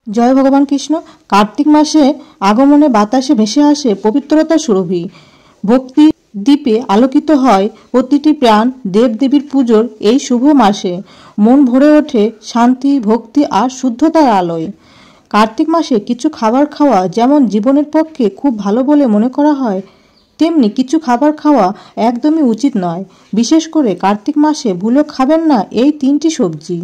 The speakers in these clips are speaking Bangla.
জয় ভগবান কৃষ্ণ। কার্তিক মাসে আগমনে বাতাসে ভেসে আসে পবিত্রতার সুরভি। ভক্তি দ্বীপে আলোকিত হয় প্রতিটি প্রাণ। দেবদেবীর পুজোর এই শুভ মাসে মন ভরে ওঠে শান্তি, ভক্তি আর শুদ্ধতার আলোয়। কার্তিক মাসে কিছু খাবার খাওয়া যেমন জীবনের পক্ষে খুব ভালো বলে মনে করা হয়, তেমনি কিছু খাবার খাওয়া একদমই উচিত নয়। বিশেষ করে কার্তিক মাসে ভুলেও খাবেন না এই তিনটি সবজি।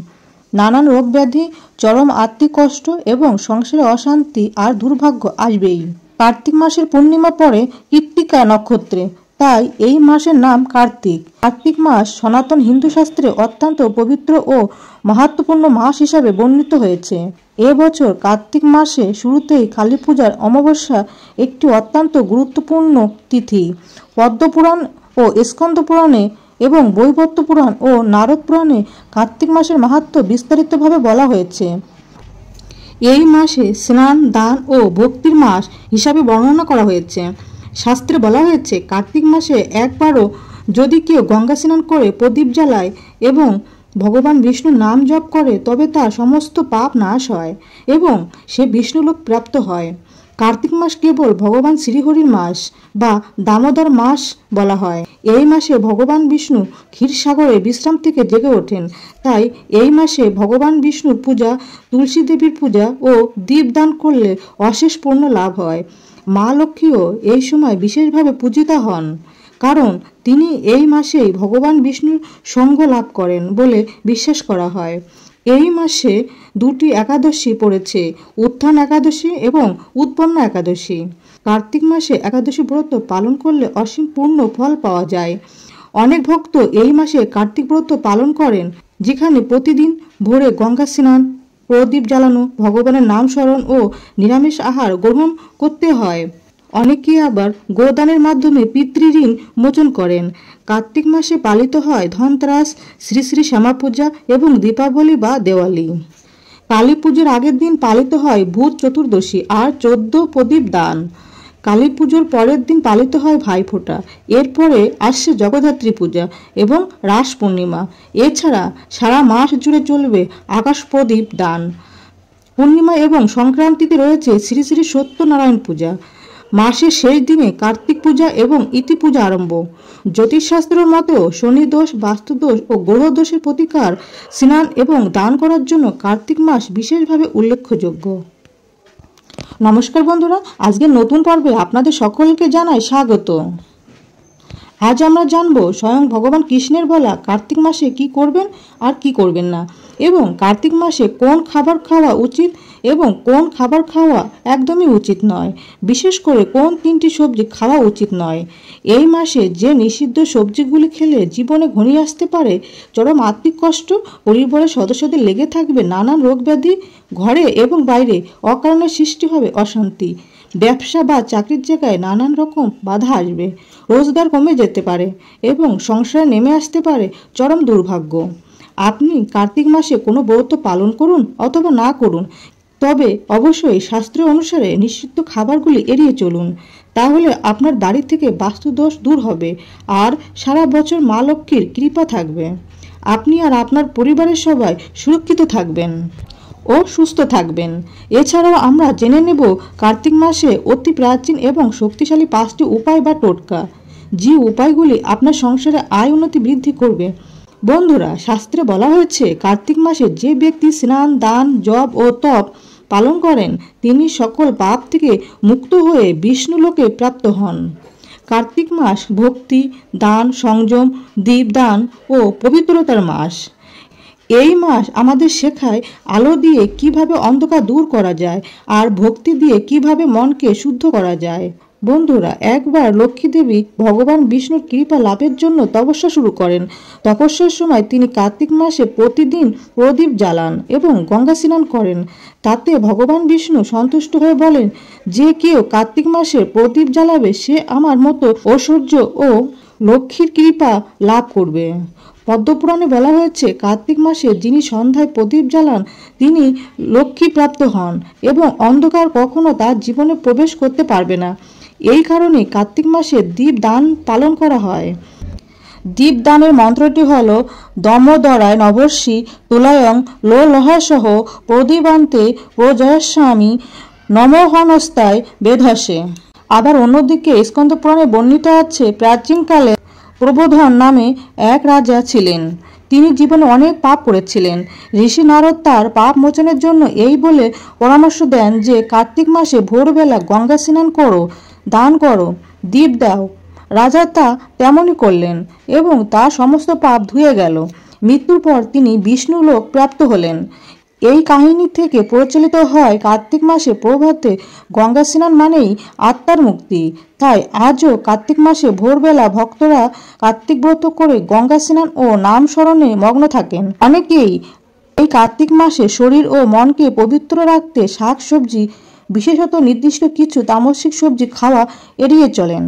নানান রোগ ব্যাধি, চরম আত্মিক কষ্ট এবং সংসারে অশান্তি আর দুর্ভাগ্য আসবেই। কার্তিক মাসের পূর্ণিমা পড়ে কৃত্তিকা নক্ষত্রে, তাই এই মাসের নাম কার্তিক। কার্তিক মাস সনাতন হিন্দু শাস্ত্রে অত্যন্ত পবিত্র ও মাহাত্ম্যপূর্ণ মাস হিসাবে বর্ণিত হয়েছে। এবছর কার্তিক মাসে শুরুতেই কালী পূজার অমাবস্যা একটি অত্যন্ত গুরুত্বপূর্ণ তিথি। পদ্মপুরাণ ও স্কন্দ পুরাণে এবং বৈবর্ত পুরাণ ও নারদ পুরাণে কার্তিক মাসের মাহাত্ম্য বিস্তারিতভাবে বলা হয়েছে। এই মাসে স্নান, দান ও ভক্তির মাস হিসাবে বর্ণনা করা হয়েছে। শাস্ত্রে বলা হয়েছে, কার্তিক মাসে একবারও যদি কেউ গঙ্গা স্নান করে প্রদীপ জ্বালায় এবং ভগবান বিষ্ণুর নাম জপ করে তবে তার সমস্ত পাপ নাশ হয় এবং সে বিষ্ণুলোক প্রাপ্ত হয়। কার্তিক মাস কেবল ভগবান শ্রীহরির মাস বা দামোদর মাস বলা হয়। এই মাসে ভগবান বিষ্ণু ক্ষীরসাগরে বিশ্রাম থেকে জেগে ওঠেন, তাই এই মাসে ভগবান বিষ্ণুর পূজা, তুলসী দেবীর পূজা ও দীপদান করলে অশেষ পুণ্য লাভ হয়। মা লক্ষ্মীও এই সময় বিশেষভাবে পূজিতা হন, কারণ তিনি এই মাসেই ভগবান বিষ্ণুর সঙ্গ লাভ করেন বলে বিশ্বাস করা হয়। এই মাসে দুটি একাদশী পড়েছে, উত্থান একাদশী এবং উৎপন্ন একাদশী। কার্তিক মাসে একাদশী ব্রত পালন করলে অসীম পূর্ণ ফল পাওয়া যায়। অনেক ভক্ত এই মাসে কার্তিক ব্রত পালন করেন, যেখানে প্রতিদিন ভোরে গঙ্গা স্নান, প্রদীপ জ্বালানো, ভগবানের নাম স্মরণ ও নিরামিষ আহার গ্রহণ করতে হয়। অনেকেই আবার গোদানের মাধ্যমে পিতৃঋণ মোচন করেন। কার্তিক মাসে পালিত হয় ধনতেরাস, শ্রী শ্রী শ্যামা পূজা এবং দীপাবলি বা দেওয়ালি। কালী পুজোর আগের দিন পালিত হয় ভূত চতুর্দশী আর 14 প্রদীপ দান। কালী পুজোর পরের দিন পালিত হয় ভাইফোঁটা। এরপরে আসছে জগদ্ধাত্রী পূজা এবং রাস পূর্ণিমা। এছাড়া সারা মাস জুড়ে চলবে আকাশ প্রদীপ দান। পূর্ণিমা এবং সংক্রান্তিতে রয়েছে শ্রী শ্রী সত্যনারায়ণ পূজা। মাসের শেষ দিনে কার্তিক পূজা এবং ইতি পূজা আরম্ভ। জ্যোতিষশাস্ত্রের মতেও শনি দোষ, বাস্তুদোষ ও গ্রহ দোষের প্রতিকার, স্নান এবং দান করার জন্য কার্তিক মাস বিশেষভাবে উল্লেখযোগ্য। নমস্কার বন্ধুরা, আজকের নতুন পর্বে আপনাদের সকলকে জানাই স্বাগত। আজ আমরা জানব স্বয়ং ভগবান কৃষ্ণের বলা কার্তিক মাসে কি করবেন আর কি করবেন না, এবং কার্তিক মাসে কোন খাবার খাওয়া উচিত এবং কোন খাবার খাওয়া একদমই উচিত নয়। বিশেষ করে কোন তিনটি সবজি খাওয়া উচিত নয়। এই মাসে যে নিষিদ্ধ সবজিগুলি খেলে জীবনে ঘনিয়ে আসতে পারে চরম আত্মিক কষ্ট, পরিবারের সদস্যদের লেগে থাকবে নানান রোগ ব্যাধি, ঘরে এবং বাইরে অকারণে সৃষ্টি হবে অশান্তি, ব্যবসা বা চাকরির জায়গায় নানান রকম বাধা আসবে, রোজগার কমে যেতে পারে এবং সংসারে নেমে আসতে পারে চরম দুর্ভাগ্য। আপনি কার্তিক মাসে কোনো ব্রত পালন করুন অথবা না করুন, তবে অবশ্যই শাস্ত্র অনুসারে নিষিদ্ধ খাবারগুলি এড়িয়ে চলুন। তাহলে আপনার বাড়ি থেকে বাস্তুদোষ দূর হবে আর সারা বছর মা লক্ষ্মীর কৃপা থাকবে। আপনি আর আপনার পরিবারের সবাই সুরক্ষিত থাকবেন ও সুস্থ থাকবেন। এছাড়াও আমরা জেনে নেব কার্তিক মাসে অতি প্রাচীন এবং শক্তিশালী 5টি উপায় বা টোটকা, যে উপায়গুলি আপনার সংসারে আয় উন্নতি বৃদ্ধি করবে। বন্ধুরা, শাস্ত্রে বলা হয়েছে কার্তিক মাসে যে ব্যক্তি স্নান, দান, জপ ও তপ পালন করেন তিনি সকল পাপ থেকে মুক্ত হয়ে বিষ্ণুলোকে প্রাপ্ত হন। কার্তিক মাস ভক্তি, দান, সংযম, দীপদান ও পবিত্রতার মাস। এই মাস আমাদের শেখায় আলো দিয়ে কিভাবে অন্ধকার দূর করা যায় আর ভক্তি দিয়ে কিভাবে মনকে শুদ্ধ করা যায়। বন্ধুরা, একবার লক্ষ্মী দেবী ভগবান বিষ্ণুর কৃপা লাভের জন্য তপস্যা শুরু করেন। তপস্যার সময় তিনি কার্তিক মাসে প্রতিদিন প্রদীপ জ্বালান এবং গঙ্গা স্নান করেন। তাতে ভগবান বিষ্ণু সন্তুষ্ট হয়ে বলেন, যে কেউ কার্তিক মাসে প্রদীপ জ্বালাবে সে আমার মতো ঐশ্বর্য ও লক্ষ্মীর কৃপা লাভ করবে। পদ্মপুরাণে বলা হয়েছে কার্তিক মাসে যিনি সন্ধ্যায় প্রদীপ জ্বালান তিনি লক্ষ্মী প্রাপ্ত হন এবং অন্ধকার কখনো তার জীবনে প্রবেশ করতে পারবে না। এই কারণে কার্তিক মাসে দীপ দান পালন করা হয়। দীপদানের মন্ত্রটি হল দমোদরায় নবর্ষি তুলায়ং লো লোহাসহ প্রদীপান্তে প্রজয়াস্বামী নমোহনস্তায় বেধসে। আবার অন্যদিকে স্কন্দ পুরাণে বর্ণিত আছে, প্রাচীনকালে প্রবোধন নামে এক রাজা ছিলেন। তিনি জীবনে অনেক পাপ করেছিলেন। ঋষি নারদ তার পাপ মোচনের জন্য এই বলে পরামর্শ দেন যে কার্তিক মাসে ভোরবেলা গঙ্গা স্নান করো, দান করো, দীপ দাও। রাজা তা তেমনই করলেন এবং তার সমস্ত পাপ ধুয়ে গেল। মৃত্যুর পর তিনি বিষ্ণু লোক প্রাপ্ত হলেন। এই কাহিনী থেকে প্রচলিত হয় কার্তিক মাসে প্রভাতে গঙ্গা স্নান মানেই আত্মার মুক্তি। তাই আজও কার্তিক মাসে ভোরবেলা ভক্তরা কার্তিক ব্রত করে গঙ্গা স্নান ও নাম স্মরণে মগ্ন থাকেন। অনেকেই এই কার্তিক মাসে শরীর ও মনকে পবিত্র রাখতে শাক সবজি, বিশেষত নির্দিষ্ট কিছু তামসিক সবজি খাওয়া এড়িয়ে চলেন।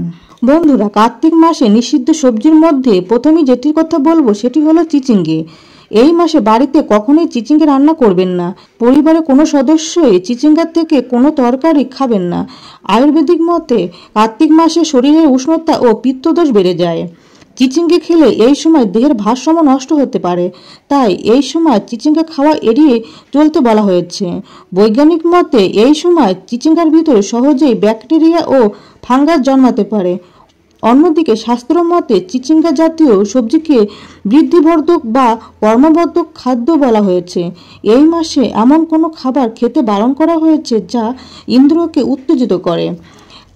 বন্ধুরা, কার্তিক মাসে নিষিদ্ধ সবজির মধ্যে প্রথমেই যেটির কথা বলবো সেটি হলো চিচিঙ্গে। এই মাসে বাড়িতে কখনোই চিচিঙ্গে রান্না করবেন না। পরিবারের কোনো সদস্যই চিচিঙ্গার থেকে কোনো তরকারি খাবেন না। আয়ুর্বেদিক মতে কার্তিক মাসে শরীরের উষ্ণতা ও পিত্তদোষ বেড়ে যায়। চিচিঙ্গে খেলে এই সময় দেহের ভারসাম্য নষ্ট হতে পারে, তাই এই সময় চিচিঙ্গা খাওয়া এড়িয়ে চলতে বলা হয়েছে। বৈজ্ঞানিক মতে এই সময় চিচিঙ্গার ভিতরে সহজেই ব্যাকটেরিয়া ও ফাঙ্গাস জন্মাতে পারে। অন্যদিকে শাস্ত্র মতে চিচিঙ্গা জাতীয় সবজিকে বৃদ্ধিবর্ধক বা কর্মবর্ধক খাদ্য বলা হয়েছে। এই মাসে এমন কোনো খাবার খেতে বারণ করা হয়েছে যা ইন্দ্রিয়কে উত্তেজিত করে।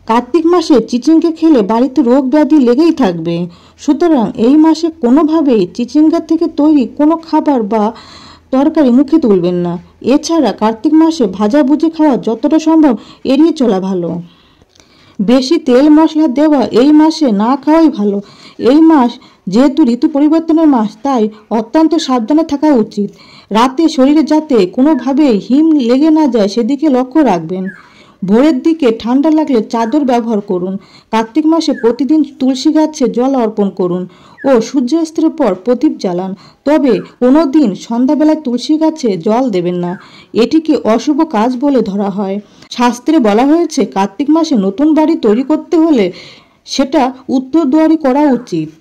কার্তিক মাসে চিচিঙ্গা খেলে বাড়িতে রোগ ব্যাধি লেগেই থাকবে। সুতরাং এই মাসে কোনোভাবেই চিচিঙ্গা থেকে তৈরি কোনো খাবার বা তরকারি মুখে তুলবেন না। এছাড়া কার্তিক মাসে ভাজাভুজি খাওয়া যতটা সম্ভব এড়িয়ে চলা ভালো। বেশি তেল মশলা দেওয়া এই মাসে না খাওয়াই ভালো। এই মাস যেহেতু ঋতু পরিবর্তনের মাস, তাই অত্যন্ত সাবধানে থাকা উচিত। রাতে শরীরে যাতে কোনোভাবেই হিম লেগে না যায় সেদিকে লক্ষ্য রাখবেন। ভোরের দিকে ঠান্ডা লাগলে চাদর ব্যবহার করুন। কার্তিক মাসে প্রতিদিন তুলসী গাছে জল অর্পণ করুন ও সূর্যাস্তের পর প্রদীপ জ্বালান। তবে কোনো দিন সন্ধ্যাবেলায় তুলসী গাছে জল দেবেন না, এটিকে অশুভ কাজ বলে ধরা হয়। শাস্ত্রে বলা হয়েছে কার্তিক মাসে নতুন বাড়ি তৈরি করতে হলে সেটা উত্তর দুয়ারি করা উচিত।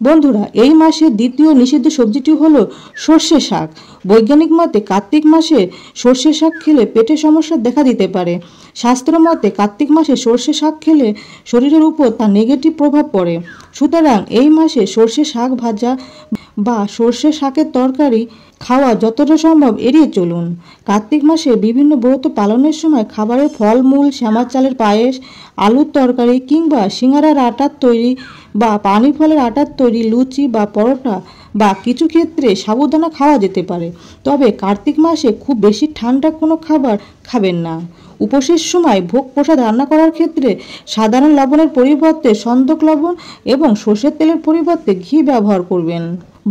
বন্ধুরা, এই মাসে দ্বিতীয় নিষিদ্ধ সবজিটি হলো সর্ষে শাক। বৈজ্ঞানিক মতে কার্তিক মাসে সর্ষে শাক খেলে পেটের সমস্যা দেখা দিতে পারে। শাস্ত্র মতে কার্তিক মাসে সর্ষে শাক খেলে শরীরের উপর তার নেগেটিভ প্রভাব পড়ে। সুতরাং এই মাসে সর্ষে শাক ভাজা বা সর্ষে শাকের তরকারি খাওয়া যতটা সম্ভব এড়িয়ে চলুন। কার্তিক মাসে বিভিন্ন ব্রত পালনের সময় খাবারের ফলমূল, শ্যামা চালের পায়েস, আলুর তরকারি কিংবা সিঙ্গারার আটার তৈরি বা পানি ফলের আটার তৈরি লুচি বা পরোটা বা কিছু ক্ষেত্রে সাবুদানা খাওয়া যেতে পারে। তবে কার্তিক মাসে খুব বেশি ঠান্ডা কোনো খাবার খাবেন না। উপোসের সময় ভোগ প্রসাদ রান্না করার ক্ষেত্রে সাধারণ লবণের পরিবর্তে সন্দক লবণ এবং সর্ষের তেলের পরিবর্তে ঘি ব্যবহার করবেন।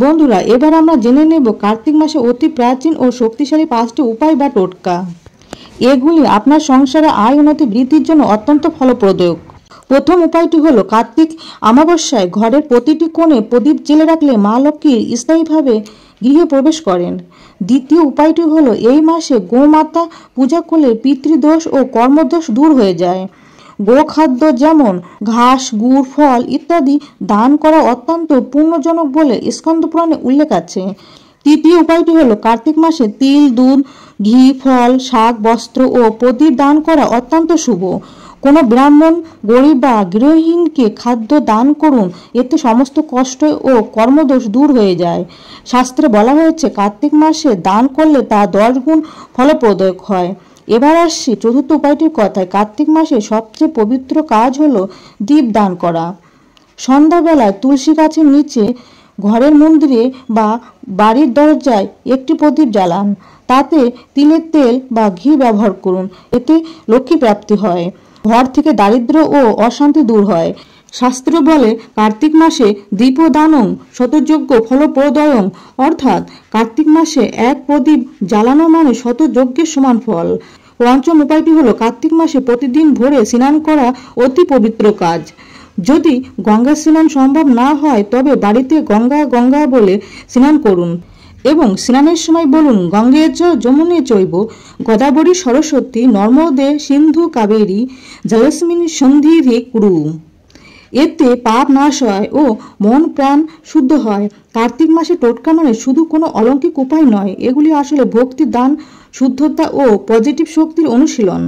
বন্ধুরা, এবার আমরা জেনে নেব কার্তিক মাসে অতি প্রাচীন ও শক্তিশালী 5টি উপায় বা টোটকা। এগুলি আপনার সংসারে আয় উন্নতি বৃদ্ধির জন্য অত্যন্ত ফলপ্রদ। প্রথম উপায়টি হলো কার্তিক অমাবস্যায় ঘরের প্রতিটি কোণে প্রদীপ জেলে রাখলে মা লক্ষ্মী স্থায়ীভাবে গৃহে প্রবেশ করেন। দ্বিতীয় উপায়টি হলো এই মাসে গোমাতা পূজা করলে পিতৃদোষ ও কর্মদোষ দূর হয়ে যায়। গোখাদ্য যেমন ঘাস, গুড়, ফল ইত্যাদি দান করা অত্যন্ত পুণ্যজনক বলে স্কন্দ পুরাণে উল্লেখ আছে। তৃতীয় উপায়টি হলো কার্তিক মাসে তিল, দুধ, ঘি, ফল, শাক, বস্ত্র ও প্রদীপ দান করা অত্যন্ত শুভ। কোনো ব্রাহ্মণ, গরিব বা গৃহহীনকে খাদ্য দান করুন, এতে সমস্ত কষ্ট ও কর্মদোষ দূর হয়ে যায়। শাস্ত্রে বলা হয়েছে কার্তিক মাসে দান করলে তা 10 গুণ ফলপ্রদ হয়। এবার আসছি চতুর্থ উপায়টির কথায়। কার্তিক মাসে সবচেয়ে পবিত্র কাজ হলো দীপ দান করা। সন্ধ্যাবেলায় তুলসী গাছের নিচে, ঘরের মন্দিরে বা বাড়ির দরজায় একটি প্রদীপ জ্বালান। তাতে তিলের তেল বা ঘি ব্যবহার করুন, এতে লক্ষ্মী প্রাপ্তি হয়। ঘর থেকে দারিদ্র্য ও অশান্তি দূর হয়। শাস্ত্র বলে কার্তিক মাসে দীপদানং শতযজ্ঞ ফলপ্রদয়ং, অর্থাৎ কার্তিক মাসে এক প্রদীপ জ্বালানো মানে শতযজ্ঞের সমান ফল। পঞ্চম উপায়টি হলো কার্তিক মাসে প্রতিদিন ভোরে স্নান করা অতি পবিত্র কাজ। যদি গঙ্গা স্নান সম্ভব না হয় তবে বাড়িতে গঙ্গা গঙ্গা বলে স্নান করুন এবং স্নানের সময় বলুন গঙ্গে চ যমুনে চৈব গোদাবরী সরস্বতী নর্মদে সিন্ধু কাবেরী জলস্মিন সন্ধিরে কুরু। এতে পাপ নাশ হয় ও মন প্রাণ শুদ্ধ হয়। কার্তিক মাসে টোটকা মানে শুধু কোনো অলৌকিক উপায় নয়, এগুলি আসলে ভক্তি, দান, শুদ্ধতা ও পজিটিভ শক্তির অনুশীলন,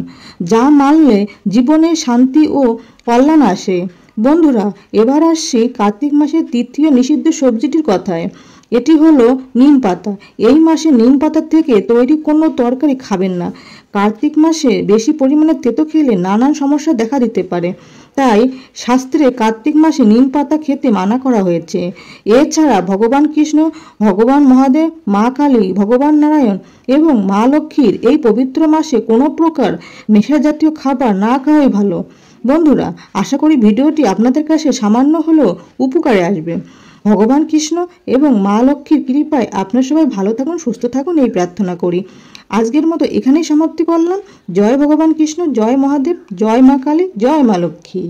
যা মানলে জীবনে শান্তি ও কল্যাণ আসে। বন্ধুরা, এবার আসছি কার্তিক মাসের তৃতীয় নিষিদ্ধ সবজিটির কথায়। এটি হলো নিম পাতা। এই মাসে নিম পাতা থেকে তৈরি কোনো তরকারি খাবেন না। কার্তিক মাসে বেশি পরিমাণে তেতো খেলে নানান সমস্যা দেখা দিতে পারে, তাই শাস্ত্রে কার্তিক মাসে নিম পাতা খেতে মানা করা হয়েছে। এছাড়া ভগবান কৃষ্ণ, ভগবান মহাদেব, মা কালী, ভগবান নারায়ণ এবং মা লক্ষ্মীর এই পবিত্র মাসে কোনো প্রকার নেশা জাতীয় খাবার না খাওয়াই ভালো। বন্ধুরা, আশা করি ভিডিওটি আপনাদের কাছে সামান্য হলেও উপকারে আসবে। ভগবান কৃষ্ণ এবং মা লক্ষ্মীর কৃপায় আপনারা সবাই ভালো থাকুন, সুস্থ থাকুন, এই প্রার্থনা করি। আজকের মতো এখানেই সমাপ্তি করলাম। জয় ভগবান কৃষ্ণ, জয় মহাদেব, জয় মা কালী, জয় মা লক্ষ্মী।